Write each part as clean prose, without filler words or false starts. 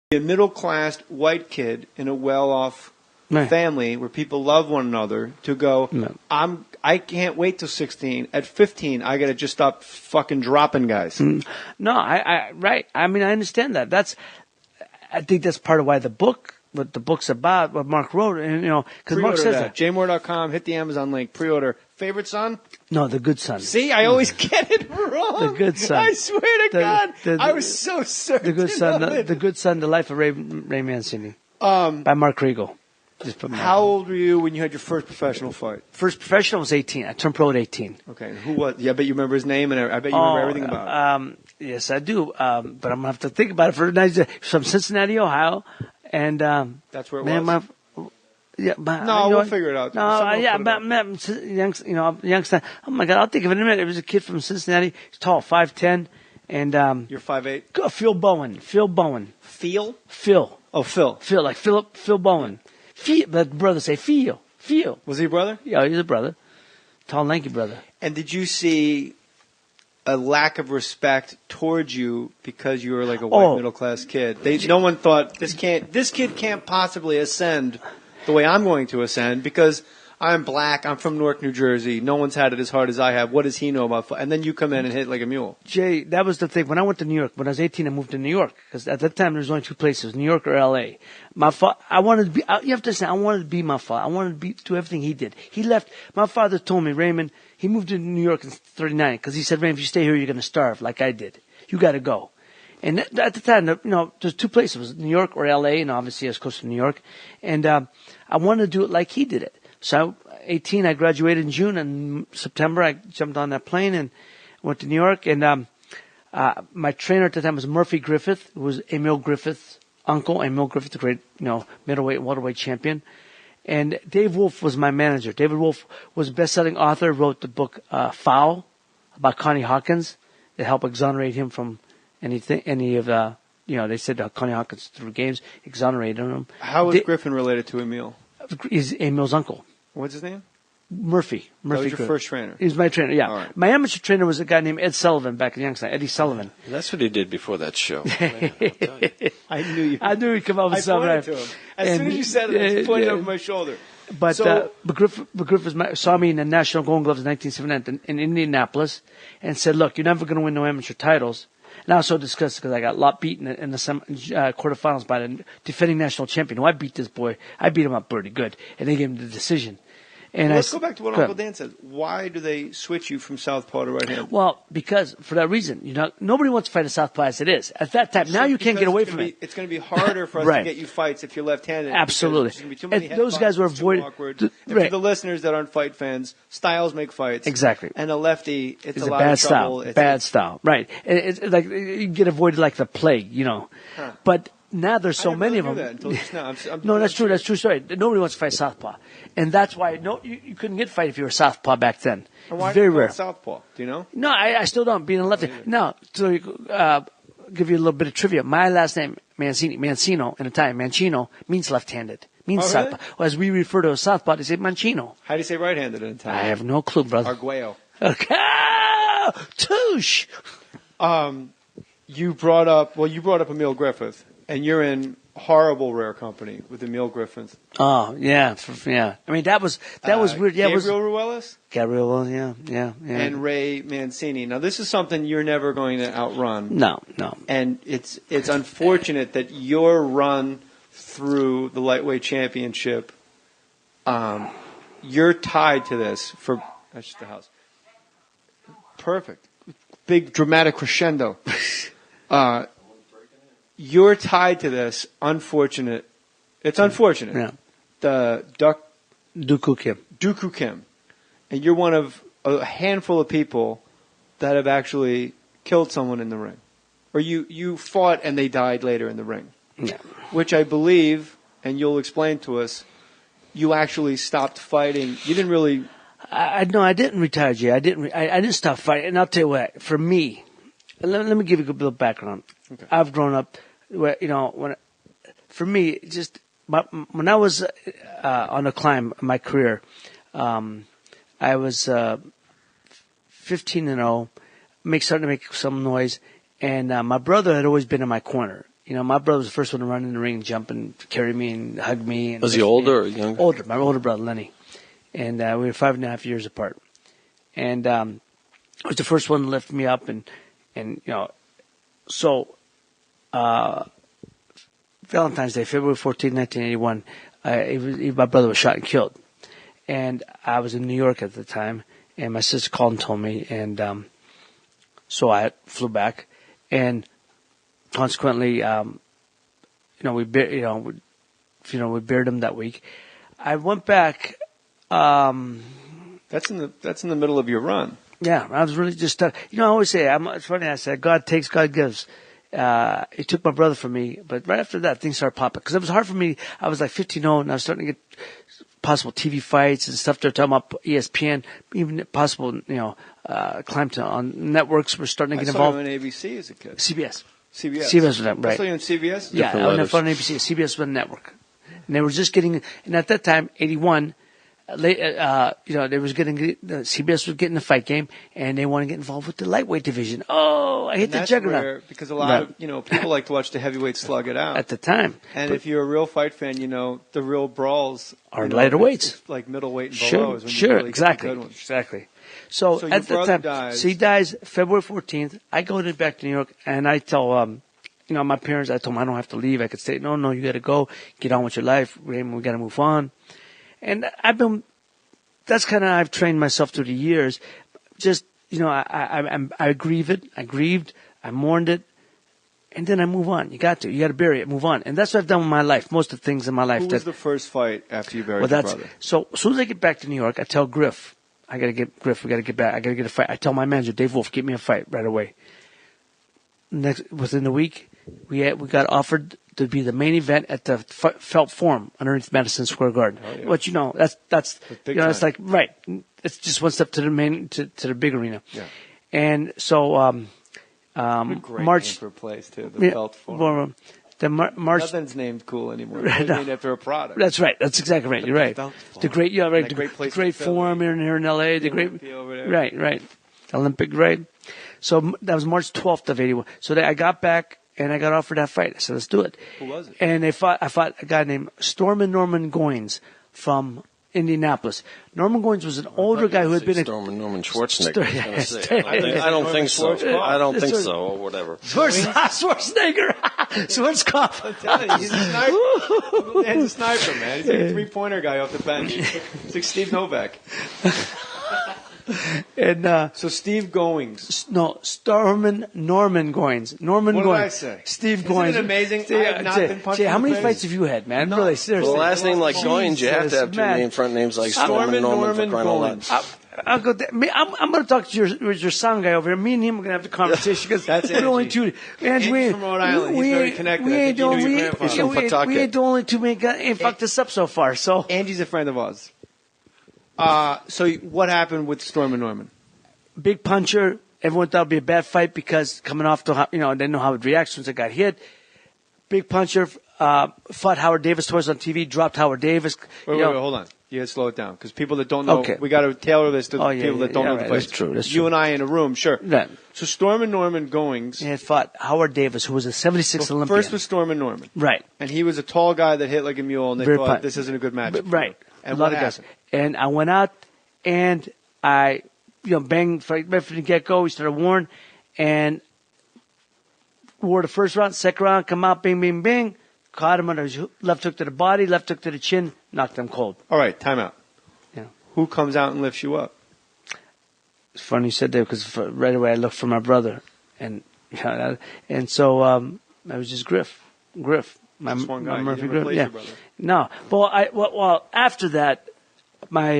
a middle-class white kid in a well-off family where people love one another to go, I can't wait till 16. At 15, I got to just stop fucking dropping guys. No, right. I mean, I understand that. I think that's part of why what the book's about, what Mark wrote, and because Mark says that. jmohr.com, hit the Amazon link, pre-order. Favorite son? No, The Good Son. See, I always get it wrong. The Good Son. I swear to God, I was so certain. The Good Son. The Good Son. The Life of Ray Mancini. By Mark Riegel. How old were you when you had your first professional fight? First professional was 18. I turned pro at 18. Okay. Who was? Yeah, I bet you remember his name, and I bet you remember everything about it. Yes, I do. But I'm going to have to think about it for a night. From Cincinnati, Ohio. And that's where it was? No, we'll figure it out. Youngster. Oh, my God, I'll think of it in a minute. It was a kid from Cincinnati. He's tall, 5'10". And you're 5'8"? Phil Bowen. Phil? Oh, Phil. Phil, like Phil Bowen. But brothers say Phil. Was he a brother? Yeah, he's a brother. Tall, lanky brother. And did you see a lack of respect towards you because you were like a white middle-class kid? No one thought, this kid can't possibly ascend the way I'm going to ascend because I'm black, I'm from Newark, New Jersey, no one's had it as hard as I have, what does he know about football? And then you come in and hit like a mule. Jay, that was the thing. When I went to New York, when I was 18, I moved to New York because at that time there was only two places, New York or L.A. I wanted to be, you have to understand, I wanted to be my father. I wanted to do everything he did. He left, my father told me, Raymond, he moved to New York in 39 because he said, Raymond, if you stay here, you're going to starve like I did. You got to go. And at the time, there's two places. It was New York or L.A., and obviously I was close to New York. And I wanted to do it like he did it. So 18, I graduated in June, and September I jumped on that plane and went to New York. And my trainer at the time was Murphy Griffith, who was Emil Griffith's uncle. Emil Griffith, the great middleweight and welterweight champion. And Dave Wolf was my manager. David Wolf was a best-selling author, wrote the book Foul about Connie Hawkins that helped exonerate him from they said Connie Hawkins threw games, exonerated him. How was Griffin related to Emil? He's Emil's uncle. What's his name? Murphy. That was your first trainer? He was my trainer, yeah. Right. My amateur trainer was a guy named Ed Sullivan back in Youngstown, Eddie Sullivan. That's what he did before that show. I knew he'd come up with something. I pointed to him. As soon as you said it, I just pointed over my shoulder. But Griffith saw me in the National Golden Gloves in 1979 in Indianapolis and said, look, you're never going to win no amateur titles. And I was so disgusted because I got beaten in the quarterfinals by the defending national champion. I beat this boy. I beat him up pretty good. And they gave him the decision. And let's go back to what Uncle Dan said. Why do they switch you from southpaw to right hand? Well, because for that reason, nobody wants to fight a southpaw as it is at that time. Now you can't get away from it. It's going to be harder for us to get you fights if you're left-handed. Absolutely. Those guys were avoiding. For the listeners that aren't fight fans, styles make fights. Exactly. And a lefty, it's a lot bad of trouble. Style. Bad style. Right. It's like you get avoided like the plague, Huh. But now there's so many of them. That until just now. No, that's true. That's true story. Nobody wants to fight southpaw, and that's why you couldn't get a fight if you were southpaw back then. And why very rare. Southpaw? Do you know? No, I still don't. Being a lefty. No, to give you a little bit of trivia. My last name Mancino in Italian, Mancino means left-handed. Means southpaw. Well, as we refer to as southpaw, they say Mancino. How do you say right-handed in Italian? I have no clue, brother. Arguello. Okay. Touche. You brought up Emil Griffith, and you're in horrible rare company with Emil Griffith. Oh yeah. I mean that was weird. Yeah, Gabriel Ruelas. Gabriel, yeah. And Ray Mancini. Now this is something you're never going to outrun. No. And it's unfortunate that your run through the lightweight championship, you're tied to this for. That's just the house. Perfect. Big dramatic crescendo. You're tied to this. Unfortunate. It's unfortunate. Yeah. The Dooku Kim. And you're one of a handful of people that have actually killed someone in the ring. Or you fought and they died later in the ring. Yeah. Which I believe, and you'll explain to us, you actually stopped fighting. You didn't really... No, I didn't retire, Jay. I didn't stop fighting. And I'll tell you what, for me, let me give you a bit of background. Okay. I've grown up where, for me, just when I was on a climb in my career, I was 15-0, starting to make some noise, and my brother had always been in my corner. my brother was the first one to run in the ring, jump and carry me and hug me. And was he older or younger? Older. My older brother, Lenny. And we were 5.5 years apart. And he was the first one to lift me up. And so Valentine's Day, February 14, 1981, my brother was shot and killed. And I was in New York at the time, and my sister called and told me, and so I flew back, and consequently, we buried him that week. I went back. That's in the middle of your run. Yeah, I was really just stuck. I always say, it's funny. I said, God takes, God gives. He took my brother from me, but right after that, things started popping because it was hard for me. I was like 15-0, and I was starting to get possible TV fights and stuff. They're talking about ESPN, even possible, climb to on networks. We're starting to get involved. I saw you on ABC as a kid. CBS. CBS was right. I saw you on CBS? Yeah, I was on ABC. CBS was a network. And they were just getting, and at that time, 81, they was CBS was getting the fight game, and they want to get involved with the lightweight division. Oh, I hit the juggernaut. Because a lot of, people like to watch the heavyweights slug it out. At the time. And if you're a real fight fan, the real brawls are lighter weights. Like middleweight and below is when you really exactly. get the good ones. Exactly. So at the time, dies. So he dies February 14th. I go back to New York, and I tell, my parents, I told them I don't have to leave. I could stay. No, you got to go. Get on with your life. We got to move on. And that's kind of, I've trained myself through the years. Just, I grieve it. I grieved. I mourned it. And then I move on. You got to bury it, move on. And that's what I've done with my life. Most of the things in my life. Who was the first fight after you buried your brother? So as soon as I get back to New York, I tell Griff, we got to get back. I got to get a fight. I tell my manager, Dave Wolf, get me a fight right away. Within the week, we got offered to be the main event at the Felt Forum underneath Madison Square Garden. Oh, yeah. But that's it's like right. It's just one step to the main to the big arena. Yeah. And so great March name for a place too. The Felt Forum. March. Nothing's named cool anymore. It's named after a product. That's right. That's exactly right. You're right. The great, right. The great forum here in L.A. The great, over there. Right. Olympic, right. So that was March 12th of 81. So I got back and I got offered that fight. I said, let's do it. Who was it? And I fought a guy named Norman Goins from Indianapolis. Norman Goins was an older guy who had been Norman Schwarzenegger. I don't think so. I don't think so, or whatever. Schwarzenegger. Schwarzkopf. I'm telling you, he's a sniper. He's a sniper, man. He's like a three-pointer guy off the bench. He's like Steve Novak. And so Steve Goings. No, Norman Goins. Norman Goins. What did I say? Steve Isn't Goins. Isn't it amazing? I have not been punched in the how many face. fights have you had, man? No. Really, seriously. For the last name like Goins, you have to have two front names like Storm and Norman for crying out loud. I'll go. I'm going to talk to your sound guy over here. Me and him are going to have the conversation because that's we're only two. Angie from Rhode Island. He's very connected. We ain't the only two men ain't fucked this up so far. So Angie's a friend of ours. So what happened with Storm and Norman? Big puncher. Everyone thought it would be a bad fight because coming off they didn't know how it would react once it got hit. Big puncher fought Howard Davis twice on TV. Dropped Howard Davis. Wait, hold on. You got to slow it down because people that don't know, we got to tailor this to people that don't know the fight. That's true. You and I in a room, sure. Right. So Storm and Norman Goings. And fought Howard Davis, who was a 76 Olympian. First was Storm and Norman. Right. And he was a tall guy that hit like a mule, and they thought this isn't a good match. Right. And what happened? And I went out and I, banged right from the get-go. We started warring and wore the first round, second round, come out, bing, bing, bing. Caught him on his left hook to the body, left hook to the chin, knocked him cold. All right, time out. Yeah. Who comes out and lifts you up? It's funny you said that because right away I looked for my brother. And so I was just Griff. My Murphy Griff. Yeah. No. Well, after that, my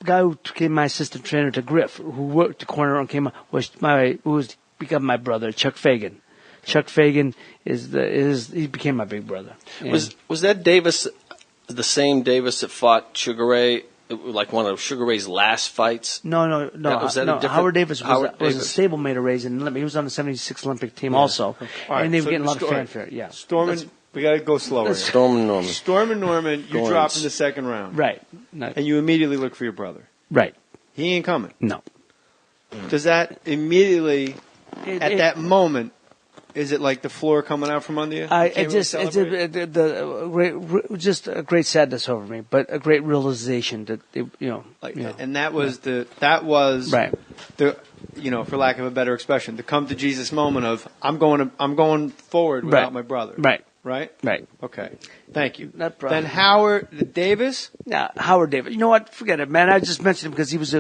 guy who became my assistant trainer to Griff, who worked the corner and came out, was become my brother, Chuck Fagan. Chuck Fagan he became my big brother. And was that Davis the same Davis that fought Sugar Ray, like one of Sugar Ray's last fights? No. Howard Davis was a stablemate of Ray's, and he was on the '76 Olympic team also, right, and they were getting a lot of fanfare. Yeah, we got to go slower. Storm and Norman, you drop in the second round, right? And you immediately look for your brother, right? He ain't coming. No. Does that immediately, at that moment, Is it like the floor coming out from under you? Just a great sadness over me, but a great realization that and that was right. the for lack of a better expression, the come to Jesus moment of I'm going forward without my brother. Right. Right? Right. Okay. Thank you. No problem. Then Howard Davis? Yeah, Howard Davis. You know what? Forget it, man. I just mentioned him because he was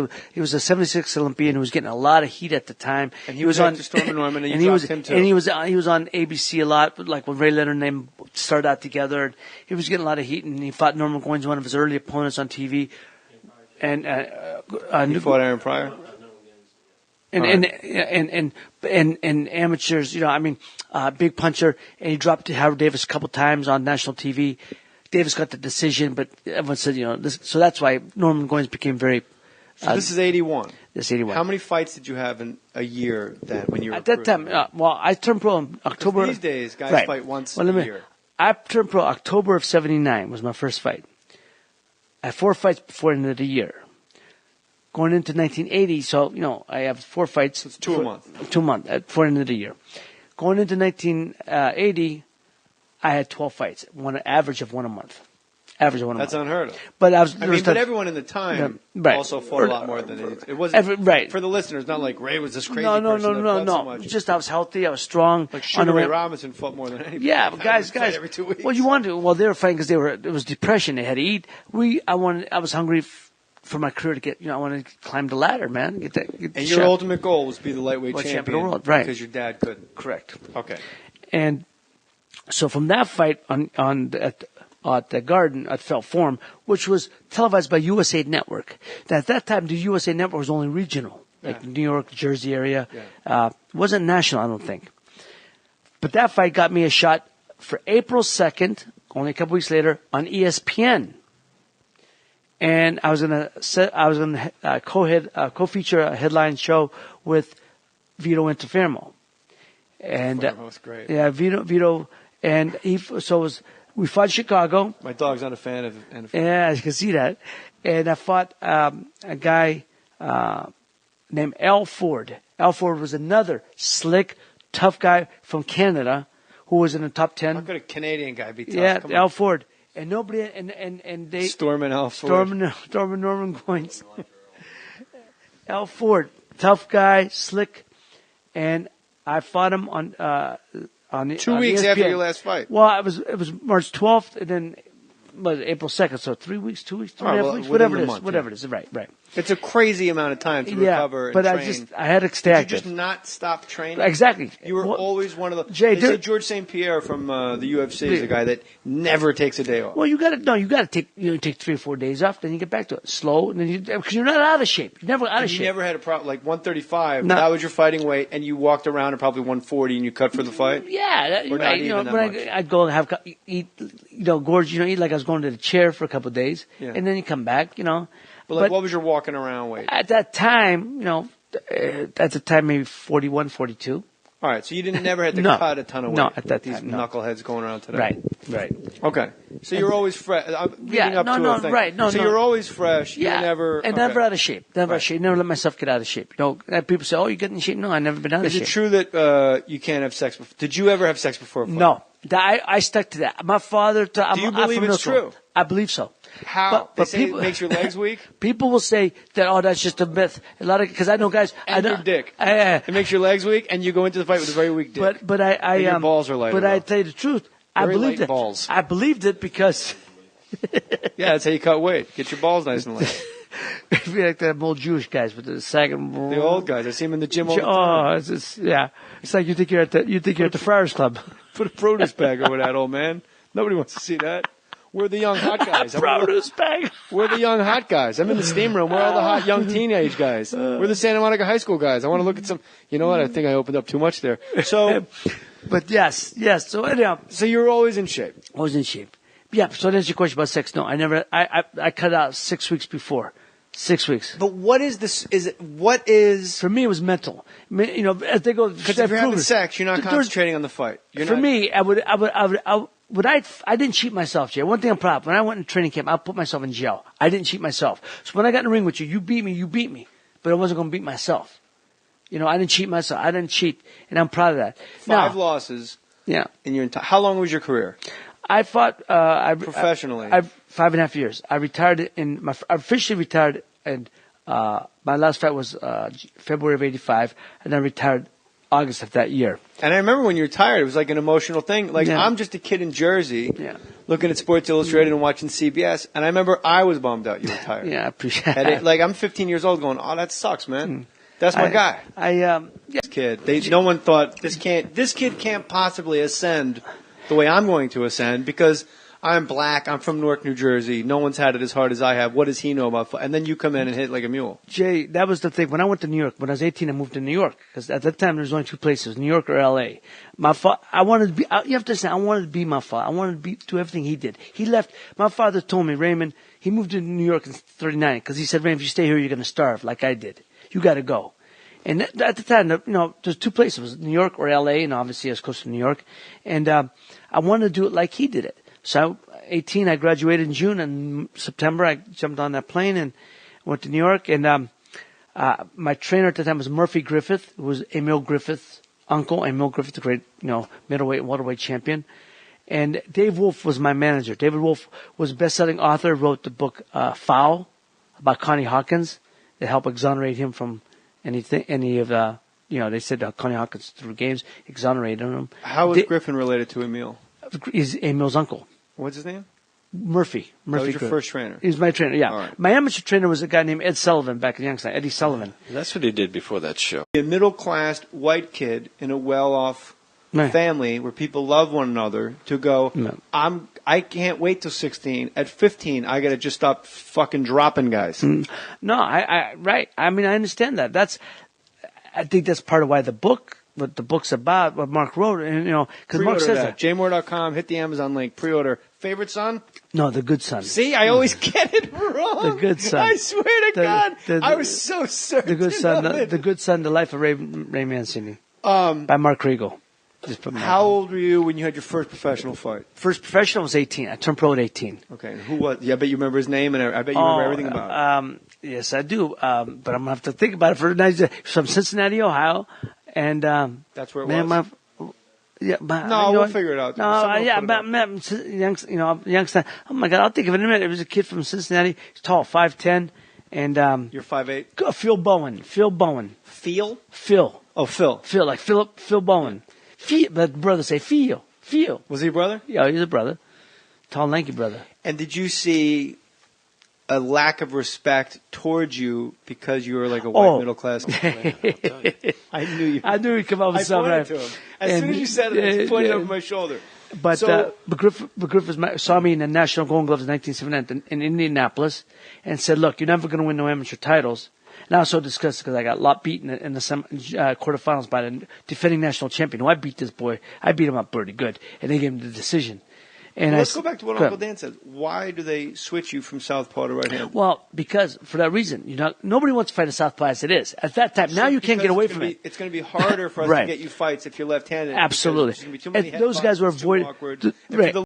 a 76 Olympian who was getting a lot of heat at the time. And he was on Storm and Norman, and you dropped him too. And he was on ABC a lot, like when Ray Leonard and them started out together. He was getting a lot of heat, and he fought Norman Goins, one of his early opponents on TV. And he fought Aaron Pryor? And amateurs, big puncher, and he dropped to Howard Davis a couple times on national TV. Davis got the decision, but everyone said, so that's why Norman Goins became very. So this is 81. This is 81. How many fights did you have in a year then when you were at that time? I turned pro in October. These days, guys fight once a year. I turned pro October of '79 was my first fight. I had 4 fights before the end of the year. Going into 1980, so, I have 4 fights. So it's 2 a month. 2 months before the end of the year. Going into 1980, I had 12 fights, an average of 1 a month. Average of 1 a month. That's unheard of. But but everyone in the time also fought a lot more than it wasn't. For the listeners, not like Ray was this crazy person that fought so much. Just I was healthy, I was strong. Like Sugar Ray Robinson fought more than anybody. Yeah, but guys. Every 2 weeks. Well, you wanted to. Well, they were fighting because it was depression. They had to eat. I was hungry for my career to get, I wanted to climb the ladder, man. And your ultimate goal was to be the lightweight champion of the world, right? Because your dad couldn't. Correct. Okay. And so from that fight at the Garden at Felt Forum, which was televised by USA Network. At that time, the USA Network was only regional, like New York, Jersey area. Yeah. It wasn't national, I don't think. But that fight got me a shot for April 2nd, only a couple weeks later, on ESPN. And I was gonna co-feature a headline show with Vito Interfermo. And was great. Yeah, Vito, and we fought in Chicago. My dog's not a fan of NFL. Yeah, you can see that. And I fought a guy named Al Ford. Al Ford was another slick, tough guy from Canada who was in the top 10. How could a Canadian guy be tough? Yeah, Al Ford. And nobody, and they Storm and Al Ford. Storm and Norman Goins. Al Ford, tough guy, slick, and I fought him on 2 weeks ESPN. after your last fight. Well, it was March 12th, and then April 2nd, so 3 weeks, 2 weeks, 3.5 weeks, whatever it is, right. It's a crazy amount of time to recover and but train. I had to stay active. Did you just not stop training? Exactly. You were always one of the. Jay, they say George St. Pierre from the UFC is a guy that never takes a day off. Well, you got to take 3 or 4 days off, then you get back to it slow, and then because you're not out of shape. You're never out of shape. You never had a problem like 135. No. That was your fighting weight, and you walked around at probably 140, and you cut for the fight. Yeah, or right. Not even that much. I'd go and eat, gorge, eat like I was going to the chair for a couple of days, and then you come back, But what was your walking around weight? At that time, maybe 41, 42. All right, so you never had to cut a ton of weight. No, at that these time, knuckleheads going around today. Right. Okay, so you're always fresh. Right. So you're always fresh. Yeah, you're never never out of shape. Never out of shape. Never let myself get out of shape. People say, "Oh, you get in shape." No, I never been out of shape. Is it true that you can't have sex before? Did you ever have sex before a fight? No, I stuck to that. My father. Do you believe it's true? I believe so. How? They say it makes your legs weak? People will say that, that's just a myth. Because I know guys. And your dick. It makes your legs weak, and you go into the fight with a very weak dick. But your balls are lighter. But I tell you the truth. I believed it. Balls. I believed it because. Yeah, that's how you cut weight. Get your balls nice and light. It'd be like them old Jewish guys with the sagging. The old guys. I see them in the gym all the time. It's like you think you're at the Friars Club. Put a produce bag over that, old man. Nobody wants to see that. We're the young hot guys. Produce bag. We're the young hot guys. I'm in the steam room. We're all the hot young teenage guys. We're the Santa Monica High School guys. I want to look at some. You know what? I think I opened up too much there. So, but yes. So anyhow, so you're always in shape. Always in shape. Yeah. So that's your question about sex. No, I never. I cut out 6 weeks before. 6 weeks. But what is this? What is? For me, it was mental. As they go. Because if you're having sex, you're not concentrating on the fight. Me, I didn't cheat myself, Jay. One thing I'm proud of, when I went in training camp, I put myself in jail. I didn't cheat myself. So when I got in the ring with you, you beat me. But I wasn't going to beat myself. I didn't cheat myself. I didn't cheat, and I'm proud of that. Five losses. Yeah. In your entire. How long was your career? I fought professionally. I 5.5 years. I retired I officially retired, and my last fight was February of '85, and then retired August of that year. And I remember when you retired, it was like an emotional thing. Like, Yeah. I'm just a kid in Jersey looking at Sports Illustrated and watching CBS, and I remember I was bummed out you retired. Yeah, I appreciate and that. like, I'm 15 years old going, oh, that sucks, man. That's my guy. This kid. No one thought, this kid can't possibly ascend the way I'm going to ascend because I'm black, I'm from Newark, New Jersey. No one's had it as hard as I have. What does he know about And then you come in and hit like a mule. Jay, that was the thing. When I went to New York, when I was 18, I moved to New York. Because at that time, there was only two places, New York or L.A. I wanted to be, you have to say, I wanted to be my father. I wanted to do everything he did. He left, my father told me, Raymond, he moved to New York in 39 because he said, Raymond, if you stay here, you're going to starve like I did. You got to go. And at the time, there's two places. It was New York or L.A., and obviously I was close to New York. And I wanted to do it like he did it. So 18, I graduated in June, and September I jumped on that plane and went to New York. And my trainer at the time was Murphy Griffith, who was Emil Griffith's uncle. Emil Griffith, the great middleweight and welterweight champion. And Dave Wolf was my manager. David Wolf was a best-selling author, wrote the book Foul about Connie Hawkins that helped exonerate him from they said Connie Hawkins threw games, exonerated him. How was Griffin related to Emil? He's Emil's uncle. What's his name? Murphy. That was your Griffith. first trainer? He was my trainer, yeah. Right. My amateur trainer was a guy named Ed Sullivan back in Youngstown, Eddie Sullivan. That's what he did before that show. A middle-class white kid in a well-off family where people love one another to go, I can't wait till 16. At 15, I got to just stop fucking dropping guys. No, right. I mean, I understand that. I think that's part of why what the book's about, what Mark wrote, and because Mark says that. jmohr.com, hit the Amazon link, pre-order. Favorite son? No, The Good Son. See, I always get it wrong. The Good Son. I swear to God, I was so certain. The Good Son, The Good Son, The Life of Ray Mancini, by Mark Riegel. How old were you when you had your first professional fight? First professional was 18. I turned pro at 18. Okay, and who was? Yeah, I bet you remember his name, and I bet you remember everything about it. Yes, I do. But I'm gonna have to think about it for a night. From Cincinnati, Ohio, and that's where it was. We'll figure it out. Youngstown. Oh my God, I'll think of it in a minute. It was a kid from Cincinnati. He's tall, 5'10", and you're 5'8". Phil Bowen. Phil? Oh, Phil. Phil, like Phil Bowen. But brothers say Phil. Was he a brother? Yeah, he's a brother. Tall, lanky brother. And did you see a lack of respect towards you because you were like a white middle class kid? I knew you. I knew he'd come up with something. I pointed to him. As soon as you said it, I pointed over my shoulder. But Griffith saw me in the National Golden Gloves in 1979 in Indianapolis and said, look, you're never going to win no amateur titles. And I was so disgusted because I got beaten in the quarterfinals by the defending national champion. I beat this boy. I beat him up pretty good. And they gave him the decision. And let's go back to what Uncle Dan said. Why do they switch you from southpaw to right hand? Well, because for that reason, nobody wants to fight a southpaw as it is at that time. Now you can't get away from it. It's going to be harder for us to get you fights if you're left-handed. Absolutely. There's going to be too many those guys were avoiding.